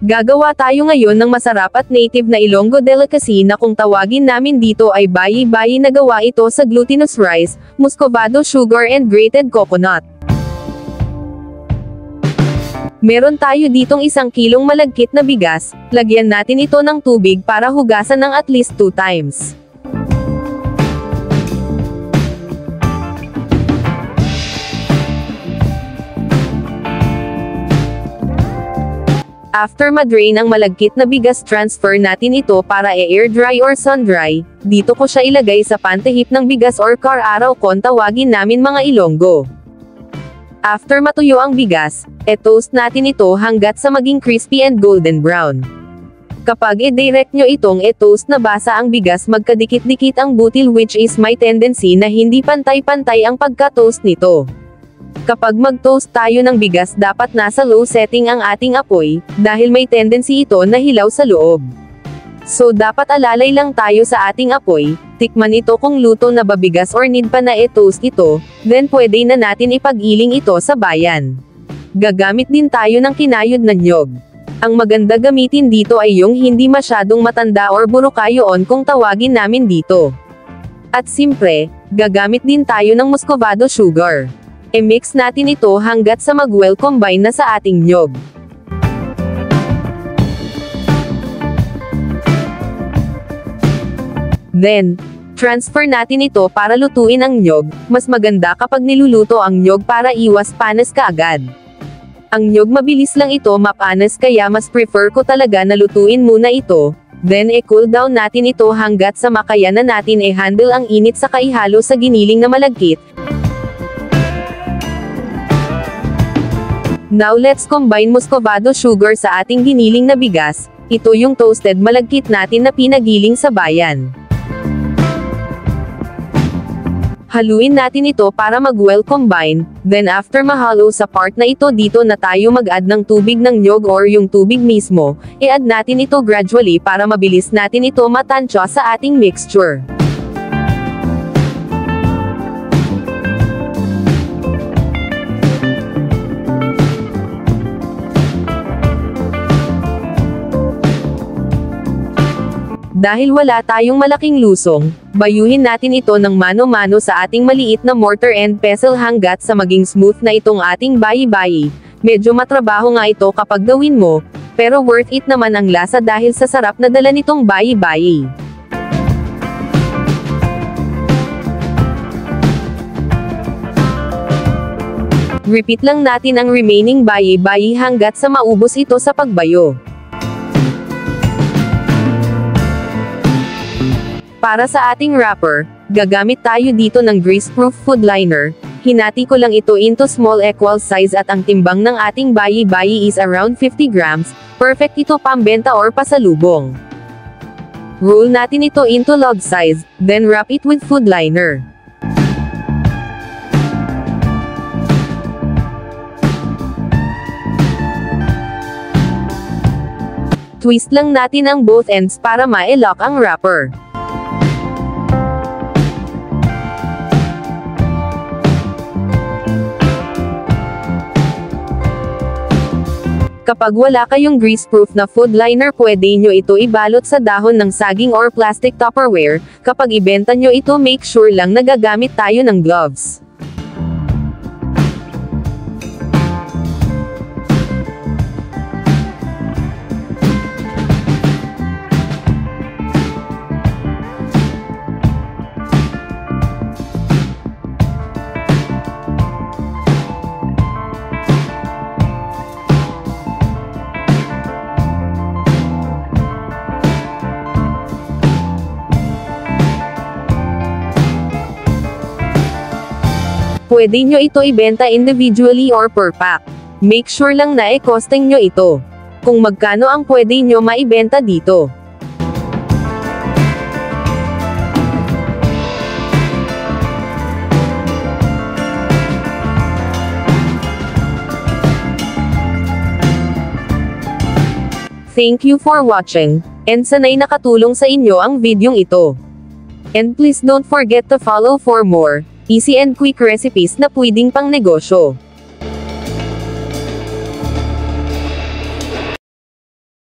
Gagawa tayo ngayon ng masarap at native na Ilonggo delicacy na kung tawagin namin dito ay bayi-bayi na gawa ito sa glutinous rice, muscovado sugar and grated coconut. Meron tayo ditong 1 kilong malagkit na bigas, lagyan natin ito ng tubig para hugasan ng at least 2 times. After madrain ang malagkit na bigas, transfer natin ito para i-air dry or sun dry. Dito ko siya ilagay sa pantehip ng bigas or kar-araw kung tawagin namin mga Ilonggo. After matuyo ang bigas, toast natin ito hanggat sa maging crispy and golden brown. Kapag i-direct nyo itong toast na basa ang bigas, magkadikit-dikit ang butil, which is may tendency na hindi pantay-pantay ang pagka-toast nito. Kapag mag-toast tayo ng bigas, dapat nasa low setting ang ating apoy, dahil may tendency ito na hilaw sa loob. So dapat alalay lang tayo sa ating apoy, tikman ito kung luto na ba bigas or need pa na i-toast ito, then pwede na natin ipag-iling ito sa bayan. Gagamit din tayo ng kinayod na niyog. Ang maganda gamitin dito ay yung hindi masyadong matanda or burukayoon kung tawagin namin dito. At siyempre, gagamit din tayo ng muscovado sugar. I-mix natin ito hanggat sa mag-well combine na sa ating niyog. Then, transfer natin ito para lutuin ang niyog. Mas maganda kapag niluluto ang niyog para iwas panis kaagad. Ang niyog mabilis lang ito mapanis, kaya mas prefer ko talaga na lutuin muna ito. Then i-cool down natin ito hanggat sa makayanan natin i-handle ang init sa ihalo sa giniling na malagkit. Now let's combine muscovado sugar sa ating giniling na bigas. Ito yung toasted malagkit natin na pinagiling sa bayan. Haluin natin ito para mag-well combine, then after mahalo sa part na ito, dito na tayo mag-add ng tubig ng niyog or yung tubig mismo. I-add natin ito gradually para mabilis natin ito matansya sa ating mixture. Dahil wala tayong malaking lusong, bayuhin natin ito ng mano-mano sa ating maliit na mortar and pestle hanggat sa maging smooth na itong ating bayi-bayi. Medyo matrabaho nga ito kapag gawin mo, pero worth it naman ang lasa dahil sa sarap na dala nitong bayi-bayi. Repeat lang natin ang remaining bayi-bayi hanggat sa maubos ito sa pagbayo. Para sa ating wrapper, gagamit tayo dito ng grease-proof food liner. Hinati ko lang ito into small equal size at ang timbang ng ating bayi-bayi is around 50 grams, perfect ito pambenta or pasalubong. Roll natin ito into log size, then wrap it with food liner. Twist lang natin ang both ends para ma-lock ang wrapper. Kapag wala kayong greaseproof na food liner, pwede nyo ito ibalot sa dahon ng saging or plastic Tupperware. Kapag ibenta nyo ito, make sure lang na gagamit tayo ng gloves. Pwede nyo ito ibenta individually or per pack. Make sure lang na i-costing nyo ito. Kung magkano ang pwede nyo maibenta dito. Thank you for watching, and sanay nakatulong sa inyo ang videong ito. And please don't forget to follow for more easy and quick recipes na pwedeng pang negosyo.